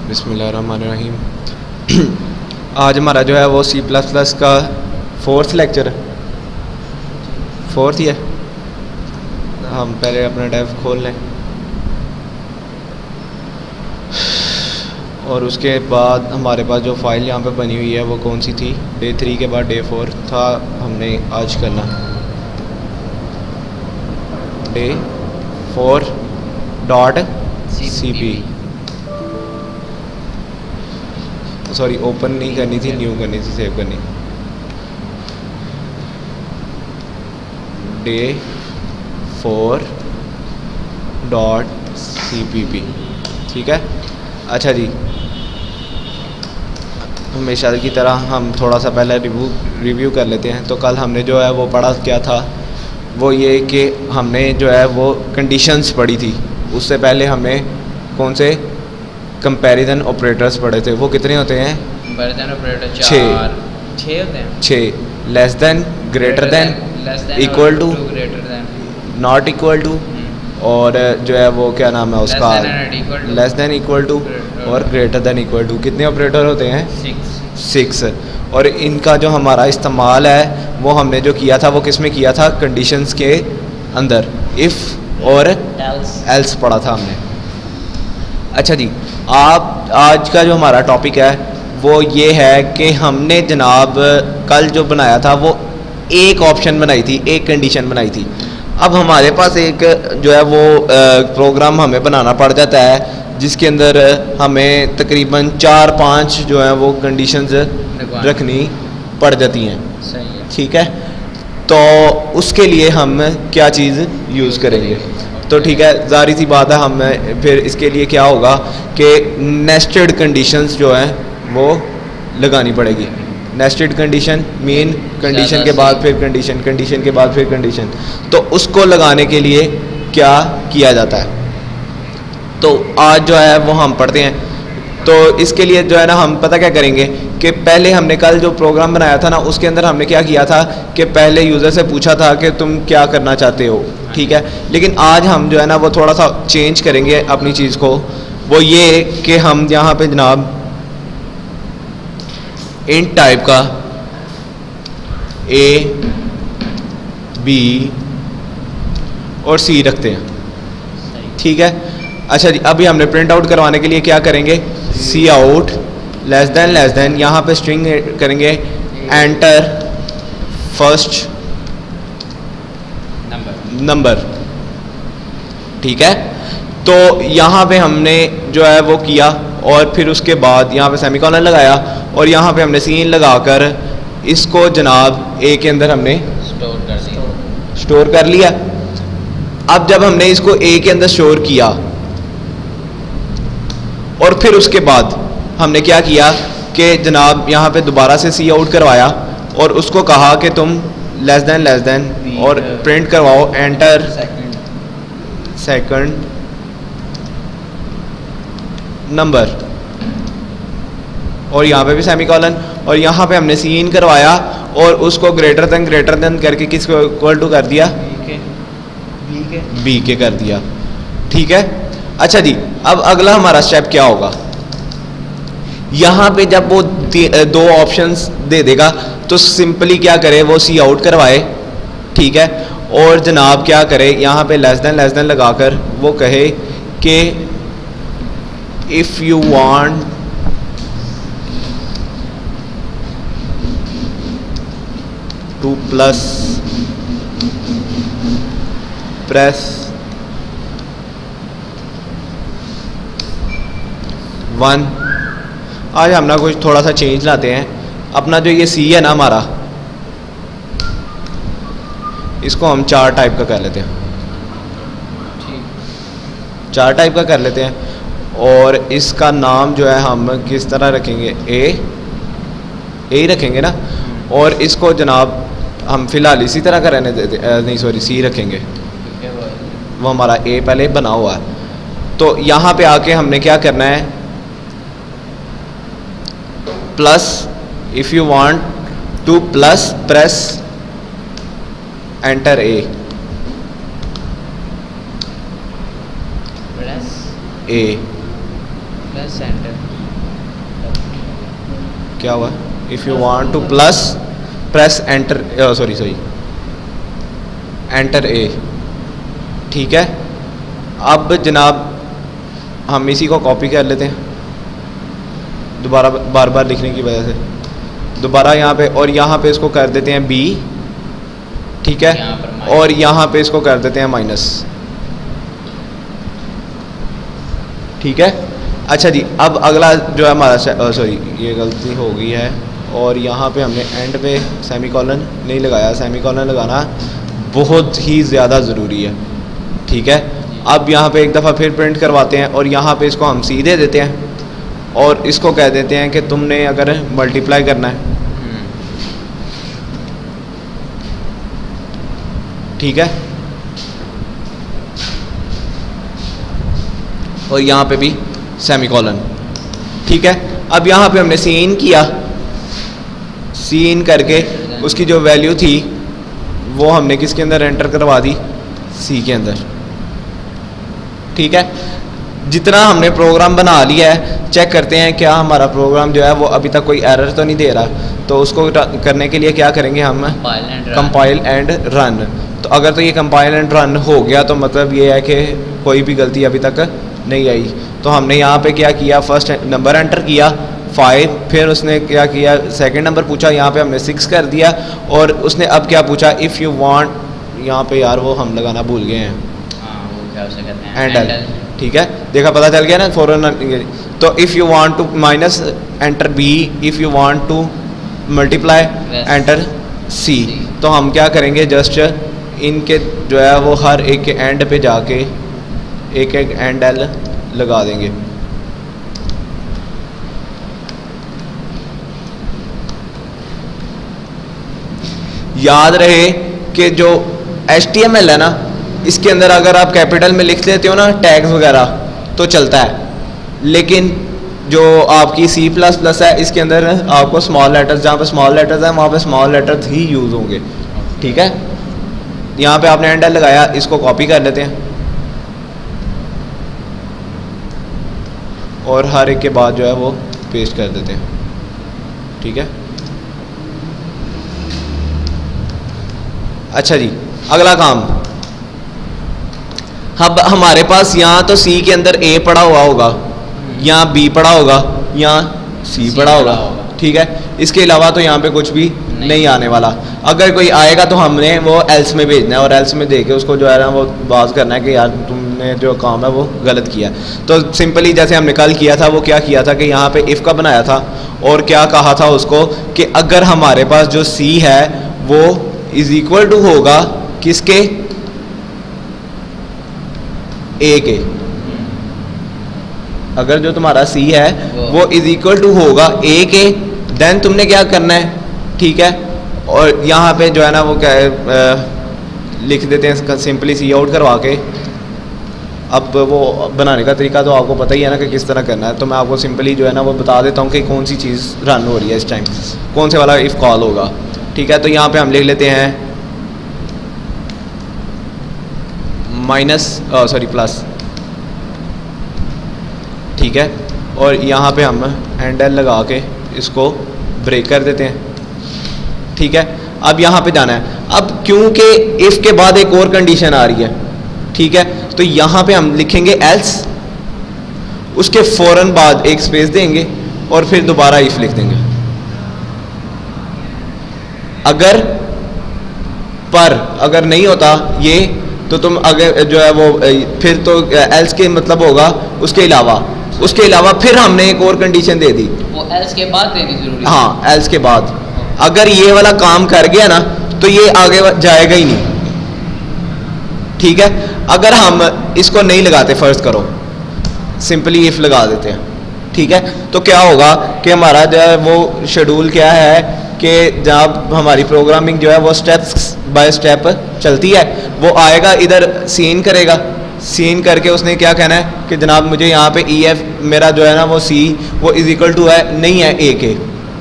बिस्मिल्लाहिर्रहमानिर्रहीम। आज हमारा जो है वो C++ का फोर्थ लेक्चर है, फोर्थ ही है। हम पहले अपना डेव खोल लें और उसके बाद हमारे पास जो फ़ाइल यहाँ पे बनी हुई है वो कौन सी थी, डे 3 के बाद डे 4 था। हमने आज करना डे 4.cp, सॉरी ओपन नहीं करनी थी, न्यू करनी थी, सेव करनी। डे 4.cpp, ठीक है। अच्छा जी, हमेशा की तरह हम थोड़ा सा पहले रिव्यू कर लेते हैं। तो कल हमने जो है वो पढ़ा क्या था, वो ये कि हमने जो है वो कंडीशंस पढ़ी थी। उससे पहले हमने कौन से कंपैरिजन ऑपरेटर्स पढ़े थे, वो कितने होते हैं? कंपैरिजन ऑपरेटर 6 होते हैं। 6 less than, greater than, equal to, not equal to, और जो है वो क्या नाम है उसका, लेस देन, इक्वल टू और ग्रेटर देन इक्वल टू। कितने ऑपरेटर होते हैं? 6। और इनका जो हमारा इस्तेमाल है वो हमने जो किया था वो किस में किया था? कंडीशंस के अंदर, इफ़ और एल्स पढ़ा था हमने। अच्छा जी, आप आज का जो हमारा टॉपिक है वो ये है कि हमने जनाब कल जो बनाया था वो एक ऑप्शन बनाई थी, एक कंडीशन बनाई थी। अब हमारे पास एक जो है वो प्रोग्राम हमें बनाना पड़ जाता है जिसके अंदर हमें तकरीबन 4-5 जो है वो कंडीशंस रखनी पड़ जाती हैं, ठीक है। तो उसके लिए हम क्या चीज़ यूज़ करेंगे? तो ठीक है, ज़ाहिर सी बात है, हम फिर इसके लिए क्या होगा कि नेस्टेड कंडीशंस जो हैं वो लगानी पड़ेगी। नेस्टेड कंडीशन मीन कंडीशन के बाद फिर कंडीशन, कंडीशन के बाद फिर कंडीशन। तो उसको लगाने के लिए क्या किया जाता है, तो आज जो है वो हम पढ़ते हैं। तो इसके लिए जो है ना हम पता क्या करेंगे कि पहले हमने कल जो प्रोग्राम बनाया था ना उसके अंदर हमने क्या किया था कि पहले यूज़र से पूछा था कि तुम क्या करना चाहते हो, ठीक है। लेकिन आज हम जो है ना वो थोड़ा सा चेंज करेंगे अपनी चीज़ को। वो ये कि हम यहाँ पे जनाब इंट टाइप का A, B और C रखते हैं, ठीक है। अच्छा जी, अभी हमने प्रिंट आउट करवाने के लिए क्या करेंगे? सी आउट लेस देन, यहाँ पे स्ट्रिंग करेंगे एंटर फर्स्ट नंबर, ठीक है। तो यहाँ पे हमने जो है वो किया और फिर उसके बाद यहाँ पे सेमीकोलन लगाया और यहाँ पे हमने सीन लगाकर इसको जनाब ए के अंदर हमने स्टोर कर लिया। अब जब हमने इसको ए के अंदर स्टोर किया और फिर उसके बाद हमने क्या किया कि जनाब यहाँ पे दोबारा से सी आउट करवाया और उसको कहा कि तुम लेस देन और प्रिंट करवाओ एंटर सेकंड नंबर, और यहाँ पे भी सेमीकोलन, और यहाँ पे हमने सीन करवाया और उसको ग्रेटर देन करके किसको इक्वल टू कर दिया? बी के कर दिया, ठीक है। अच्छा जी, अब अगला हमारा स्टेप क्या होगा? यहाँ पे जब वो दो ऑप्शंस दे देगा तो सिंपली क्या करे, वो सी आउट करवाए, ठीक है। और जनाब क्या करे, यहाँ पे लेस देन लगाकर वो कहे कि if you want to plus press 1। आज हम ना कुछ थोड़ा सा चेंज लाते हैं। अपना जो ये सी है ना हमारा, इसको हम 4 टाइप का कर लेते हैं, 4 टाइप का कर लेते हैं। और इसका नाम जो है हम किस तरह रखेंगे? ए ही रखेंगे ना। और इसको जनाब हम फिलहाल इसी तरह का रहने देते, नहीं सॉरी सी रखेंगे, वो हमारा ए पहले बना हुआ है। तो यहाँ पे आके हमने क्या करना है? Plus if you want to plus press enter A, plus A plus enter, क्या हुआ, if you want to plus press enter, sorry enter A. ठीक है, अब जनाब हम इसी को कॉपी कर लेते हैं दोबारा, बार बार लिखने की वजह से दोबारा यहाँ पे, और यहाँ पे इसको कर देते हैं बी। ठीक है, और यहाँ पे इसको कर देते हैं माइनस। ठीक है, अच्छा जी, अब अगला जो है हमारा, सॉरी ये गलती हो गई है, और यहाँ पे हमने एंड पे सेमीकोलन नहीं लगाया। सेमीकोलन लगाना बहुत ही ज़्यादा ज़रूरी है। ठीक है, अब यहाँ पे एक दफ़ा फिर प्रिंट करवाते हैं, और यहाँ पे इसको हम सी दे देते हैं, और इसको कह देते हैं कि तुमने अगर मल्टीप्लाई करना है, ठीक है, और यहाँ पे भी सेमीकोलन। ठीक है, अब यहाँ पे हमने सी इन किया, सी इन करके उसकी जो वैल्यू थी वो हमने किसके अंदर एंटर करवा दी, सी के अंदर। ठीक है, जितना हमने प्रोग्राम बना लिया है, चेक करते हैं क्या हमारा प्रोग्राम जो है वो अभी तक कोई एरर तो नहीं दे रहा। तो उसको करने के लिए क्या करेंगे हम, कंपाइल एंड रन। तो अगर तो ये कंपाइल एंड रन हो गया तो मतलब ये है कि कोई भी गलती अभी तक नहीं आई। तो हमने यहाँ पे क्या किया, फर्स्ट नंबर एंटर किया 5, फिर उसने क्या किया, सेकंड नंबर पूछा, यहाँ पे हमने 6 कर दिया, और उसने अब क्या पूछा, इफ़ यू वांट, यहाँ पे यार वो हम लगाना भूल गए हैं, वो क्या उसे कहते हैं, एंडल। ठीक है, देखा, पता चल गया ना फॉरन। तो if you want to minus enter B, if you want to multiply enter C. तो हम क्या करेंगे, जस्ट इनके जो है वो हर एक के एंड पे जाके एक एक एंड एल लगा देंगे। याद रहे कि जो HTML है ना, इसके अंदर अगर आप कैपिटल में लिख लेते हो ना टैग्स वगैरह तो चलता है, लेकिन जो आपकी C++ है इसके अंदर आपको स्मॉल लेटर्स, जहाँ पे स्मॉल लेटर्स हैं वहाँ पे स्मॉल लेटर्स ही यूज़ होंगे। ठीक है, यहाँ पे आपने एंड लगाया, इसको कॉपी कर लेते हैं और हर एक के बाद जो है वो पेस्ट कर देते हैं। ठीक है, अच्छा जी, अगला काम, अब हमारे पास यहाँ तो C के अंदर A पड़ा हुआ होगा, यहाँ B पड़ा होगा, यहाँ C पड़ा होगा। ठीक है, इसके अलावा तो यहाँ पे कुछ भी नहीं आने वाला। अगर कोई आएगा तो हमने वो एल्स में भेजना है, और एल्स में दे के उसको जो है ना वो बात करना है कि यार तुमने जो काम है वो गलत किया। तो सिंपली जैसे हमने कल किया था, वो क्या किया था कि यहाँ पे इफ़ का बनाया था, और क्या कहा था उसको कि अगर हमारे पास जो C है वो इज इक्वल टू होगा किसके, A के। अगर जो तुम्हारा C है वो इज इक्वल टू होगा A के, देन तुमने क्या करना है, ठीक है, और यहाँ पे जो है ना वो क्या है लिख देते हैं सिंपली सी आउट करवा के। अब वो बनाने का तरीका तो आपको पता ही है ना कि किस तरह करना है, तो मैं आपको सिंपली जो है ना वो बता देता हूँ कि कौन सी चीज़ रन हो रही है इस टाइम, कौन से वाला इफ़ कॉल होगा। ठीक है, तो यहाँ पे हम लिख लेते हैं प्लस। ठीक है, और यहाँ पे हम एंडल लगा के इसको ब्रेक कर देते हैं। ठीक है, अब यहाँ पे जाना है। अब क्योंकि इफ़ के बाद एक और कंडीशन आ रही है, ठीक है, तो यहाँ पे हम लिखेंगे एल्स, उसके फ़ौरन बाद एक स्पेस देंगे और फिर दोबारा इफ़ लिख देंगे। अगर नहीं होता ये, तो तुम अगर जो है वो फिर तो एल्स के मतलब होगा उसके अलावा फिर हमने एक और कंडीशन दे दी, वो एल्स के बाद देनी जरूरी। हाँ, एल्स के बाद अगर ये वाला काम कर गया ना तो ये आगे जाएगा ही नहीं। ठीक है, अगर हम इसको नहीं लगाते, फर्ज करो सिंपली इफ लगा देते हैं, ठीक है, तो क्या होगा कि हमारा जो है वो शेड्यूल क्या है कि जब हमारी प्रोग्रामिंग जो है वो स्टेप्स बाय स्टेप चलती है, वो आएगा इधर सीन करेगा, सीन करके उसने क्या कहना है कि जनाब मुझे यहाँ पे EF मेरा जो है ना वो C वो इज इक्वल टू है नहीं है A के।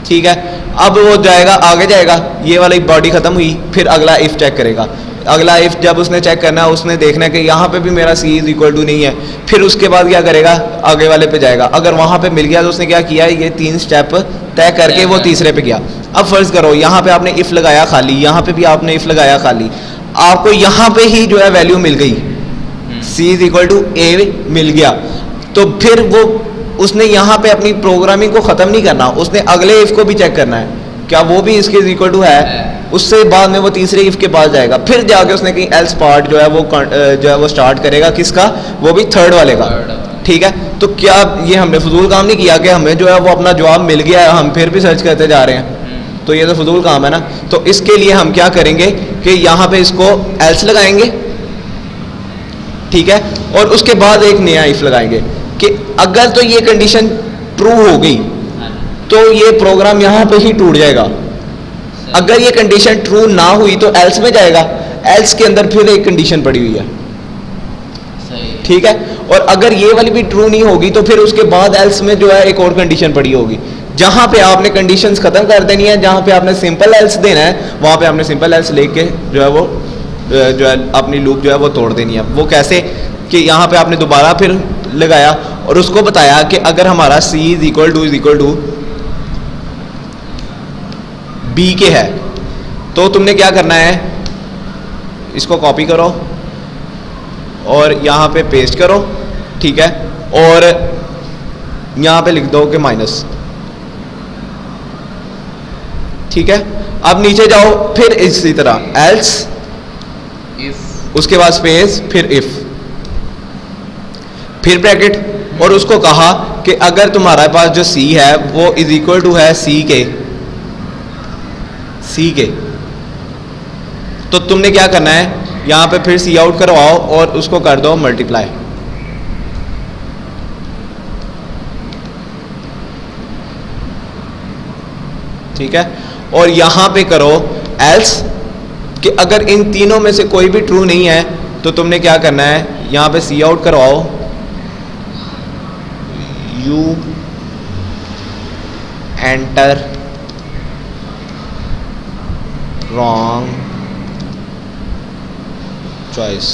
ठीक है, अब वो जाएगा, आगे जाएगा, ये वाली बॉडी ख़त्म हुई, फिर अगला इफ़ चेक करेगा। अगला इफ जब उसने चेक करना है, उसने देखना है कि यहाँ पे भी मेरा सी इज इक्वल टू नहीं है, फिर उसके बाद क्या करेगा, आगे वाले पे जाएगा। अगर वहाँ पे मिल गया तो उसने क्या किया, ये 3 स्टेप तय करके वो तीसरे पे गया। अब फर्ज करो यहाँ पे आपने इफ लगाया खाली, यहाँ पे भी आपने इफ लगाया खाली, आपको यहाँ पे ही जो है वैल्यू मिल गई, सी इज इक्वल टू ए मिल गया, तो फिर वो उसने यहाँ पे अपनी प्रोग्रामिंग को ख़त्म नहीं करना, उसने अगले इफ को भी चेक करना है क्या वो भी इसके इक्वल टू है। उससे बाद में वो तीसरे इफ के पास जाएगा, फिर जाके उसने कहीं एल्स पार्ट जो है वो स्टार्ट करेगा, किसका, वो भी थर्ड वाले का। ठीक है, तो क्या ये हमने फजूल काम नहीं किया कि हमें जो है वो अपना जवाब मिल गया है, हम फिर भी सर्च करते जा रहे हैं, तो ये तो फजूल काम है ना। तो इसके लिए हम क्या करेंगे कि यहाँ पे इसको एल्स लगाएंगे, ठीक है, और उसके बाद एक नया इफ लगाएंगे कि अगर तो ये कंडीशन ट्रू हो गई तो ये प्रोग्राम यहाँ पे ही टूट जाएगा। अगर ये कंडीशन ट्रू ना हुई तो एल्स में जाएगा, एल्स के अंदर फिर एक कंडीशन पड़ी हुई है, ठीक है, और अगर ये वाली भी ट्रू नहीं होगी तो फिर उसके बाद एल्स में जो है एक और कंडीशन पड़ी होगी। जहाँ पे आपने कंडीशंस खत्म कर देनी है, जहाँ पे आपने सिंपल एल्स देना है, वहाँ पे आपने सिंपल एल्स लेके जो है वो जो है अपनी लूप जो है वो तोड़ देनी है। वो कैसे कि यहाँ पे आपने दोबारा फिर लगाया और उसको बताया कि अगर हमारा c is equal to b के है, तो तुमने क्या करना है, इसको कॉपी करो और यहाँ पे पेस्ट करो, ठीक है, और यहाँ पे लिख दो कि माइनस, ठीक है। अब नीचे जाओ, फिर इसी तरह एल्स, उसके बाद स्पेस, फिर इफ, फिर ब्रैकेट, और उसको कहा कि अगर तुम्हारे पास जो c है वो इज इक्वल टू है c के, तो तुमने क्या करना है, यहाँ पे फिर c आउट करवाओ और उसको कर दो मल्टीप्लाई, ठीक है, और यहाँ पे करो एल्स कि अगर इन तीनों में से कोई भी ट्रू नहीं है तो तुमने क्या करना है, यहाँ पे c आउट करवाओ, यू एंटर रॉन्ग चॉइस,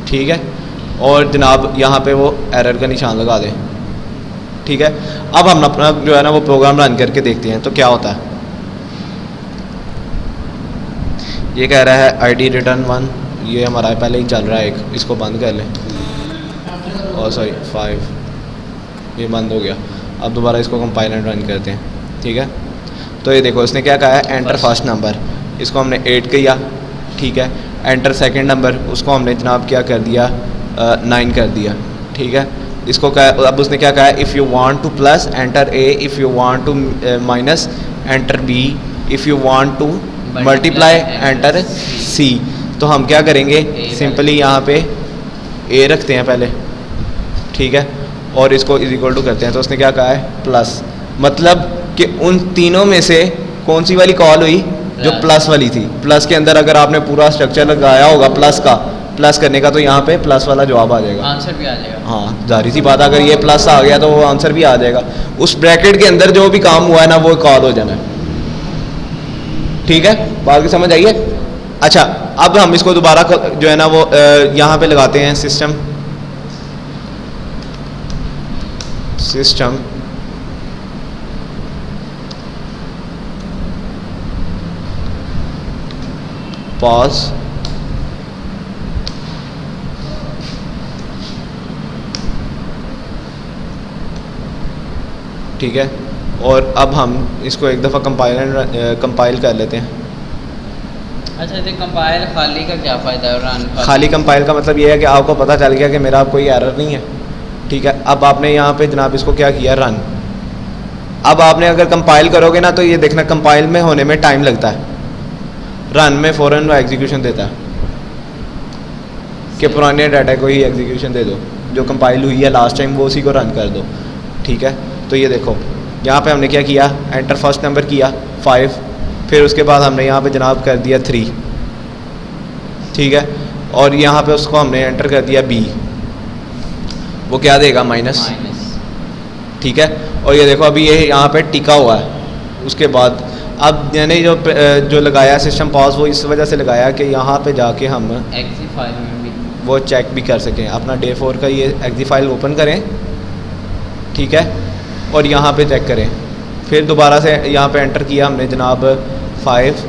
ठीक है, और जनाब यहाँ पे वो एरर का निशान लगा दें, ठीक है। अब हम अपना जो है ना वो प्रोग्राम रन करके देखते हैं तो क्या होता है। ये कह रहा है आईडी रिटर्न 1, ये हमारा पहले ही चल रहा है एक, इसको बंद कर लें, और सॉरी 5, ये बंद हो गया। अब दोबारा इसको कंपाइल एंड रन करते हैं, ठीक है। तो ये देखो इसने क्या कहा है, एंटर फर्स्ट नंबर, इसको हमने 8 किया, ठीक है, एंटर सेकंड नंबर, उसको हमने जनाब क्या कर दिया, 9 कर दिया, ठीक है। इसको कहा, अब उसने क्या कहा है, if you want to plus enter A, if you want to minus enter B, if you want to multiply enter C. तो हम क्या करेंगे, सिंपली यहाँ पे ए रखते हैं पहले, ठीक है, और इसको इज इक्वल टू करते हैं। तो उसने क्या कहा है, प्लस, मतलब कि उन तीनों में से कौन सी वाली कॉल हुई, जो प्लस वाली थी। प्लस के अंदर अगर आपने पूरा स्ट्रक्चर लगाया होगा प्लस का, प्लस करने का, तो यहाँ पे प्लस वाला जवाब आ जाएगा, आंसर भी आ जाएगा। हाँ, जाहिर सी बात है, अगर ये प्लस आ गया तो वो आंसर भी आ जाएगा। उस ब्रैकेट के अंदर जो भी काम हुआ है ना वो कॉल हो जाना है, ठीक है, बात की समझ आई है। अच्छा, अब हम इसको दोबारा जो है ना वो यहाँ पे लगाते हैं, सिस्टम पॉज, ठीक है, और अब हम इसको एक दफ़ा कंपाइल कर लेते हैं। अच्छा, तो कंपाइल खाली का क्या फ़ायदा है, रन खाली कंपाइल का मतलब ये है कि आपको पता चल गया कि मेरा कोई एरर नहीं है, ठीक है। अब आपने यहाँ पे जनाब इसको क्या किया, रन। अब आपने अगर कंपाइल करोगे ना तो ये देखना कंपाइल में होने में टाइम लगता है, रन में फ़ौरन एग्जीक्यूशन देता है कि पुराने डाटा को ही एग्जीक्यूशन दे दो, जो कंपाइल हुई है लास्ट टाइम वो उसी को रन कर दो, ठीक है। तो ये देखो यहाँ पे हमने क्या किया, एंटर फर्स्ट नंबर किया 5, फिर उसके बाद हमने यहाँ पे जनाब कर दिया 3, ठीक है, और यहाँ पे उसको हमने एंटर कर दिया b, वो क्या देगा, माइनस, ठीक है। और ये देखो अभी ये यहाँ पे टिका हुआ है, उसके बाद अब मैंने जो लगाया सिस्टम पॉज वो इस वजह से लगाया कि यहाँ पे जाके हम एक्सी फाइल में भी वो चेक भी कर सकें। अपना डे 4 का ये एक्सी फाइल ओपन करें, ठीक है, और यहाँ पे चेक करें। फिर दोबारा से यहाँ पे एंटर किया हमने जनाब 5,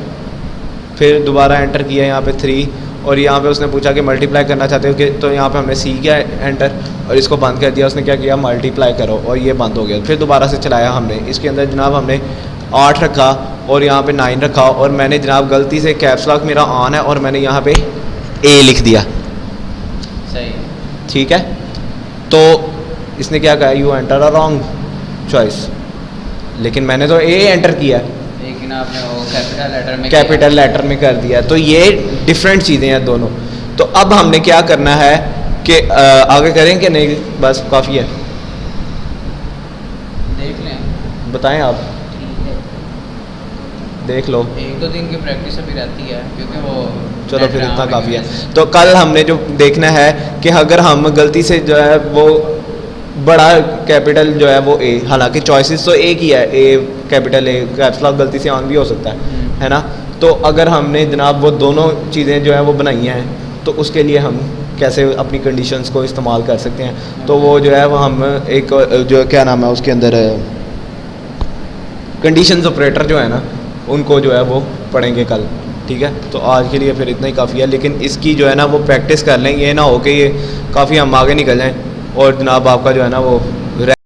फिर दोबारा एंटर किया यहाँ पे 3, और यहाँ पे उसने पूछा कि मल्टीप्लाई करना चाहते हो कि, तो यहाँ पे हमने सी किया एंटर और इसको बंद कर दिया। उसने क्या किया, मल्टीप्लाई करो, और ये बंद हो गया। फिर दोबारा से चलाया हमने, इसके अंदर जनाब हमने 8 रखा और यहाँ पे 9 रखा, और मैंने जनाब गलती से कैप्स लॉक मेरा ऑन है और मैंने यहाँ पे ए लिख दिया। सही, ठीक है, तो इसने क्या कहा, you enter a wrong choice, लेकिन मैंने तो ए एंटर किया है, लेकिन आपने वो कैपिटल लेटर में कर दिया। तो ये डिफरेंट चीज़ें हैं दोनों। तो अब हमने क्या करना है कि आगे करें कि नहीं, बस काफ़ी है, देख लें, बताएं आप, ठीक है, देख लो, 1-2 दिन की प्रैक्टिस अभी रहती है क्योंकि वो चलो फिर इतना काफ़ी है। तो कल हमने जो देखना है कि अगर हम गलती से जो है वो बड़ा कैपिटल जो है वो ए, हालांकि चॉइसेस तो एक ही है, ए कैपिटल ए, कैप्स लॉक गलती से ऑन भी हो सकता है ना। तो अगर हमने जनाब वो दोनों चीज़ें जो है वो बनाई हैं, तो उसके लिए हम कैसे अपनी कंडीशंस को इस्तेमाल कर सकते हैं। तो वो जो है वो हम एक जो क्या नाम है उसके अंदर कंडीशंस ऑपरेटर जो है ना, उनको जो है वो पढ़ेंगे कल, ठीक है। तो आज के लिए फिर इतना ही काफ़ी है, लेकिन इसकी जो है ना वो प्रैक्टिस कर लें, ये ना हो कि ये काफ़ी हम आगे निकल जाएँ और जनाब आपका जो है ना वो